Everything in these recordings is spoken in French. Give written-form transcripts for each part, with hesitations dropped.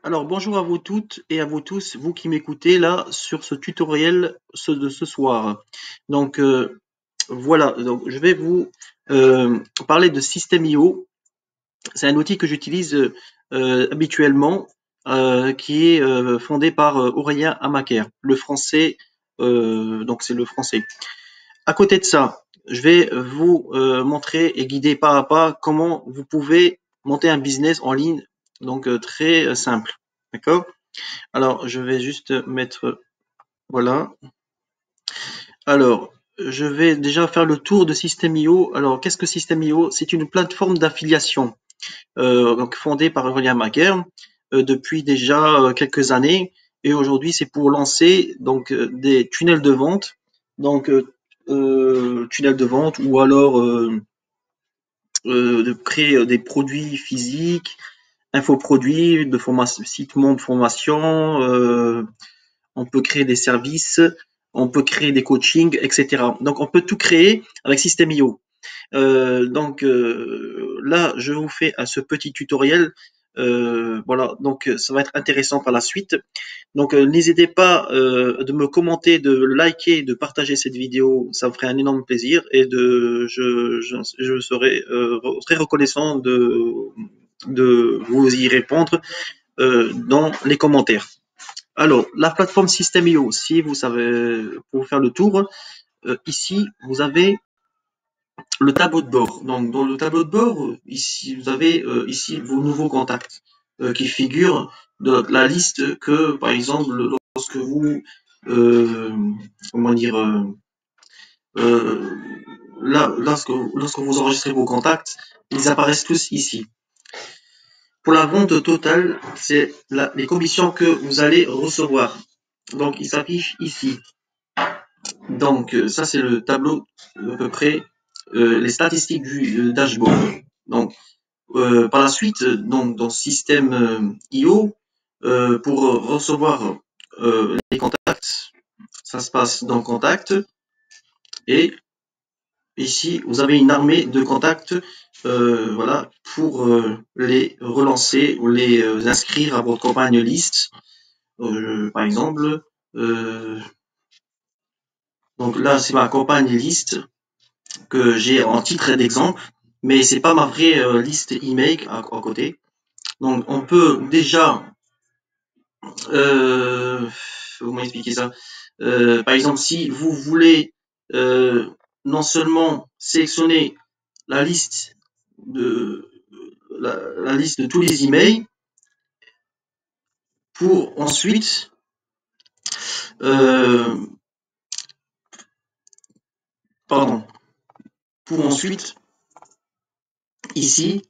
Alors bonjour à vous toutes et à vous tous, vous qui m'écoutez là sur ce tutoriel de ce soir. Donc voilà, donc je vais vous parler de System.io. C'est un outil que j'utilise habituellement, qui est fondé par Aurélien Amaker, le français. Donc c'est le français. À côté de ça, je vais vous montrer et guider pas à pas comment vous pouvez monter un business en ligne, donc très simple. D'accord? Alors, je vais juste mettre, voilà. Alors, je vais déjà faire le tour de System.io. Alors, qu'est-ce que System.io? C'est une plateforme d'affiliation donc fondée par Aurélien Macaire depuis déjà quelques années. Et aujourd'hui, c'est pour lancer donc des tunnels de vente, donc tunnels de vente ou alors de créer des produits physiques, infoproduits, de formation, site monde formation. On peut créer des services, on peut créer des coachings, etc. Donc, on peut tout créer avec System.io. Là, je vous fais ce petit tutoriel. Voilà, donc ça va être intéressant par la suite. Donc, n'hésitez pas de me commenter, de liker, de partager cette vidéo. Ça me ferait un énorme plaisir et je serai très reconnaissant de vous y répondre dans les commentaires. Alors, la plateforme System.io, si vous savez, pour faire le tour, ici, vous avez le tableau de bord. Donc, dans le tableau de bord, ici, vous avez ici vos nouveaux contacts qui figurent de la liste que, par exemple, lorsque vous, euh, comment dire, euh, lorsque vous enregistrez vos contacts, ils apparaissent tous ici. Pour la vente totale, c'est les commissions que vous allez recevoir. Donc, ils s'affichent ici. Donc, ça, c'est le tableau à peu près, les statistiques du dashboard. Donc, par la suite, donc, dans système IO, pour recevoir les contacts, ça se passe dans Contact. Et ici, vous avez une armée de contacts, voilà, pour les relancer ou les inscrire à votre campagne liste. Par exemple, donc là, c'est ma campagne liste que j'ai en titre d'exemple, mais c'est pas ma vraie liste email à côté. Donc on peut déjà, comment expliquer ça? Par exemple, si vous voulez non seulement sélectionner la liste de la liste de tous les emails pour ensuite euh, pardon, pour ensuite ici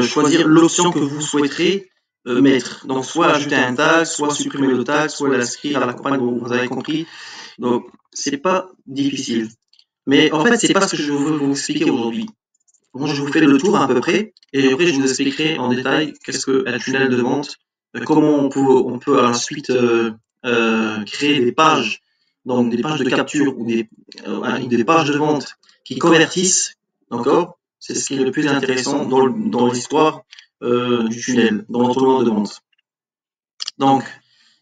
choisir l'option que vous souhaiterez mettre. Donc, soit ajouter un tag, soit supprimer le tag, soit l'inscrire à la campagne, vous avez compris. Donc, c'est pas difficile. Mais en fait, c'est pas ce que je veux vous expliquer aujourd'hui. Moi, je vous fais le tour à peu près, et après, je vous expliquerai en détail qu'est-ce qu'un tunnel de vente, comment on peut à la suite créer des pages, donc des pages de capture ou des pages de vente qui convertissent, d'accord? C'est ce qui est le plus intéressant dans l'histoire du tunnel, dans l'entonnoir de vente. Donc,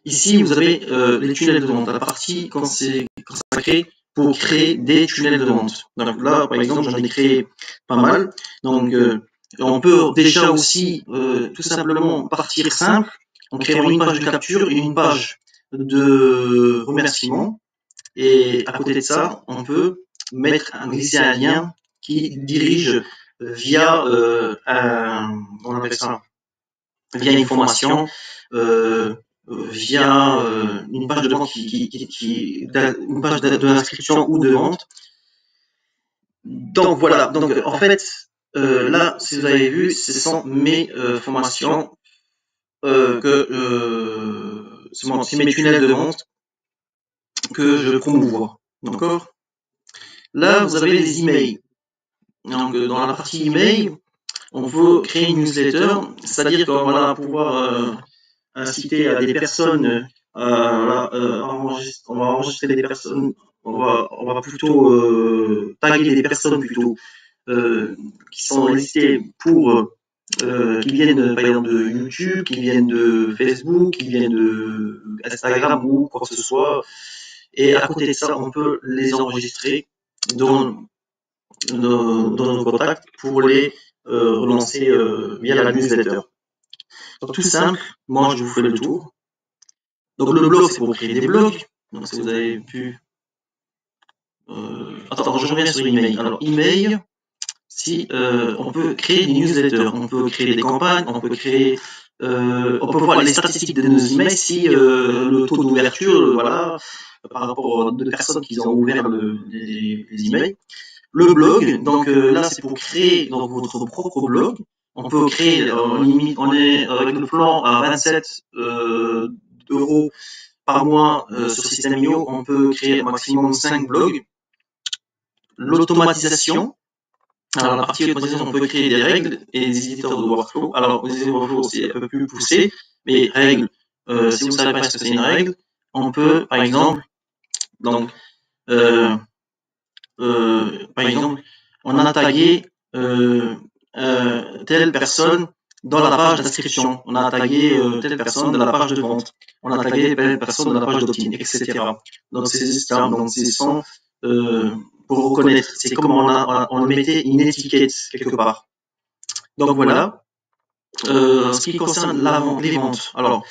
ici, vous avez les tunnels de vente, la partie quand c'est consacré pour créer des tunnels de vente. Donc là, par exemple, j'en ai créé pas mal. Donc, on peut déjà aussi tout simplement partir simple en créant une page de capture et une page de remerciement. Et à côté de ça, on peut glisser un lien qui dirige via on appelle ça, via une formation, via une page de vente une page d'inscription ou de vente. Donc voilà. Donc en fait, là, si vous avez vu, ce sont mes formations c'est mes tunnels de vente que je promouvois. D'accord. Là, vous avez les emails. Donc, dans la partie email, on peut créer une newsletter, c'est-à-dire qu'on va pouvoir inciter à des personnes, voilà, on va enregistrer des personnes, on va plutôt taguer des personnes plutôt qui sont listées pour qui viennent par exemple de YouTube, qui viennent de Facebook, qui viennent de Instagram ou quoi que ce soit. Et à côté de ça, on peut les enregistrer dans, dans nos contacts pour les relancer via la newsletter. Donc tout simple, moi je vous fais le tour. Donc le blog, c'est pour créer des blogs. Donc si vous avez pu... attends, je reviens sur email. Alors email, si on peut créer des newsletters, on peut créer des campagnes, on peut créer... on peut voir les statistiques de nos emails si le taux d'ouverture, voilà, par rapport aux personnes qui ont ouvert les emails. Le blog, donc là c'est pour créer donc, votre propre blog. On peut créer, on est avec le plan à 27 euros par mois sur System.io, on peut créer un maximum 5 blogs. L'automatisation, alors la partie automatisation, on peut créer des règles et des éditeurs de workflow. Alors les éditeurs de workflow c'est un peu plus poussé, mais règles, si vous savez pas ce que c'est une règle, on peut par exemple, donc par exemple, on a tagué telle personne dans la page d'inscription, on a tagué telle personne dans la page de vente, on a tagué telle personne dans la page d'opt-in, etc. Donc c'est ça, donc c'est sans pour reconnaître, c'est comme on mettait une étiquette quelque part. Donc voilà. Ce qui concerne les ventes, alors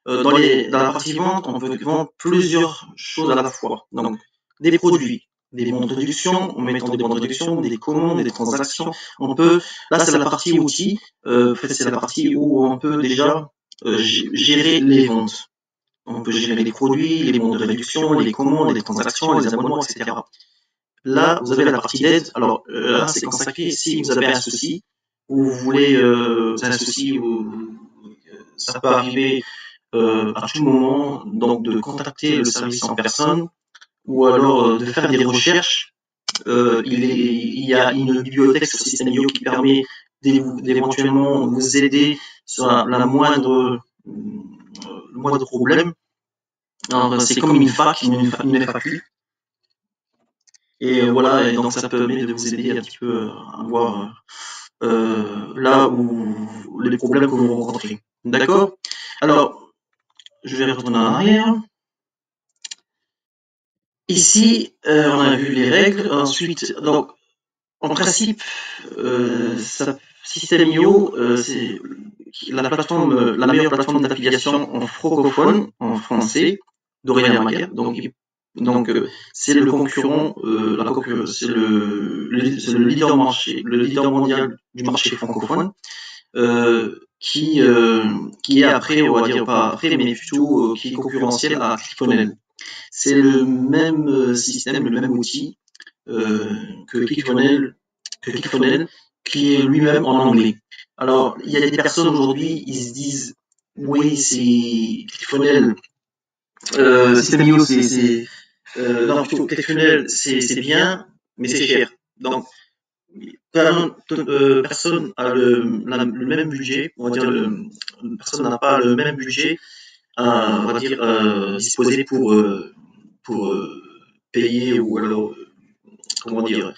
dans la partie vente, on peut vendre plusieurs choses à la fois. Donc des produits, des bons de réduction, en mettant des bons de réduction, des commandes, des transactions. On peut, là c'est la partie outils, c'est la partie où on peut déjà gérer les ventes. On peut gérer les produits, les bons de réduction, les commandes, les transactions, les abonnements, etc. Là, vous avez la partie d'aide. Alors là, c'est consacré si vous avez un souci, ou vous voulez, un souci, ça peut arriver à tout moment, donc de contacter le service en personne, ou alors de faire des recherches. Il y a une bibliothèque sur System.io qui permet d'éventuellement vous aider sur le moindre problème. C'est comme une FAQ, une FAQ. Et voilà, et donc ça permet de vous aider un petit peu à voir là où les problèmes que vous rencontrez. D'accord? Alors, je vais retourner en arrière. Ici, on a vu les règles. Ensuite, donc, en principe, System.io, c'est la plateforme, la meilleure plateforme d'affiliation en francophone, en français, d'Aurélien Maguire. Donc c'est le concurrent, c'est le leader mondial du marché francophone, qui est après, on va dire pas après, mais plutôt qui est concurrentiel à ClickFunnels. C'est le même système, le même outil que ClickFunnels, qui est lui-même en anglais. Alors, il y a des personnes aujourd'hui, ils se disent, oui, c'est ClickFunnels, System.io, non, plutôt ClickFunnels, c'est bien, mais c'est cher. Donc, personne a le même budget, on va dire, personne n'a pas le même budget à, on va dire, disposer pour payer ou alors, comment dire,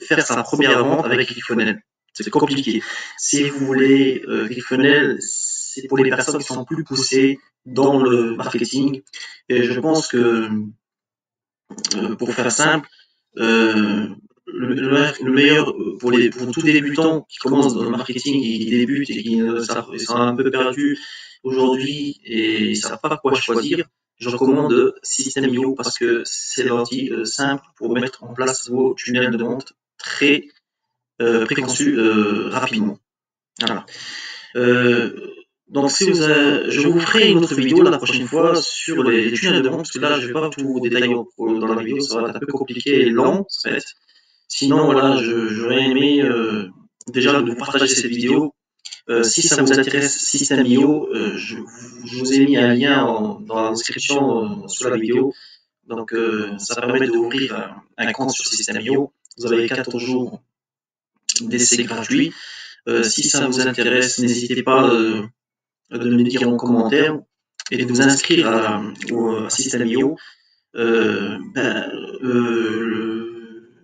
faire sa première vente avec ClickFunnels. C'est compliqué. Si vous voulez ClickFunnels, c'est pour les personnes qui sont plus poussées dans le marketing. Et je pense que, pour faire simple, le meilleur pour tous les débutants qui commencent dans le marketing et qui débutent et qui sont un peu perdus aujourd'hui et ne savent pas quoi choisir, je recommande System.io parce que c'est l'outil simple pour mettre en place vos tunnels de vente très préconçus rapidement. Voilà. Donc je vous ferai une autre vidéo la prochaine fois sur les tunnels de vente, parce que là je vais pas tout vous détailler dans la vidéo, ça va être un peu compliqué et lent, ça va être. Sinon voilà, j'aurais aimé déjà de vous partager cette vidéo. Si ça vous intéresse System.io, je vous ai mis un lien dans la description sous la vidéo. Donc ça permet d'ouvrir un compte sur System.io. Vous avez 14 jours d'essai gratuit. Si ça vous intéresse, n'hésitez pas de me dire en commentaire et de vous inscrire au System.io.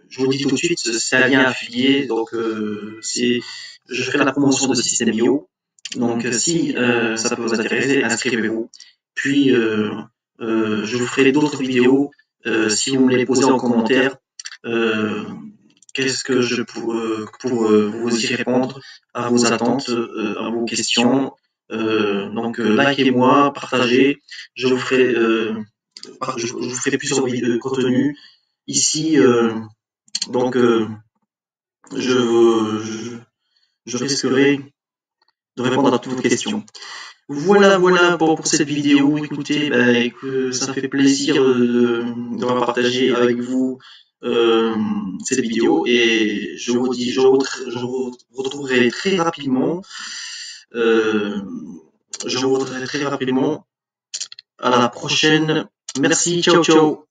Je vous dis tout de suite, c'est un lien affilié, donc je ferai la promotion de Système Bio. Donc si ça peut vous intéresser, inscrivez-vous. Puis je vous ferai d'autres vidéos si vous me les posez en commentaire. Qu'est-ce que je pour vous y répondre à vos attentes, à vos questions. Donc likez-moi, partagez. Je vous ferai plusieurs vidéos de contenu ici. Donc je, je, je risquerai de répondre à toutes vos questions. Voilà pour cette vidéo. Écoutez, ça fait plaisir de partager avec vous cette vidéo et je vous dis, je vous retrouverai très rapidement. Je vous retrouverai très rapidement. À la prochaine. Merci, ciao ciao.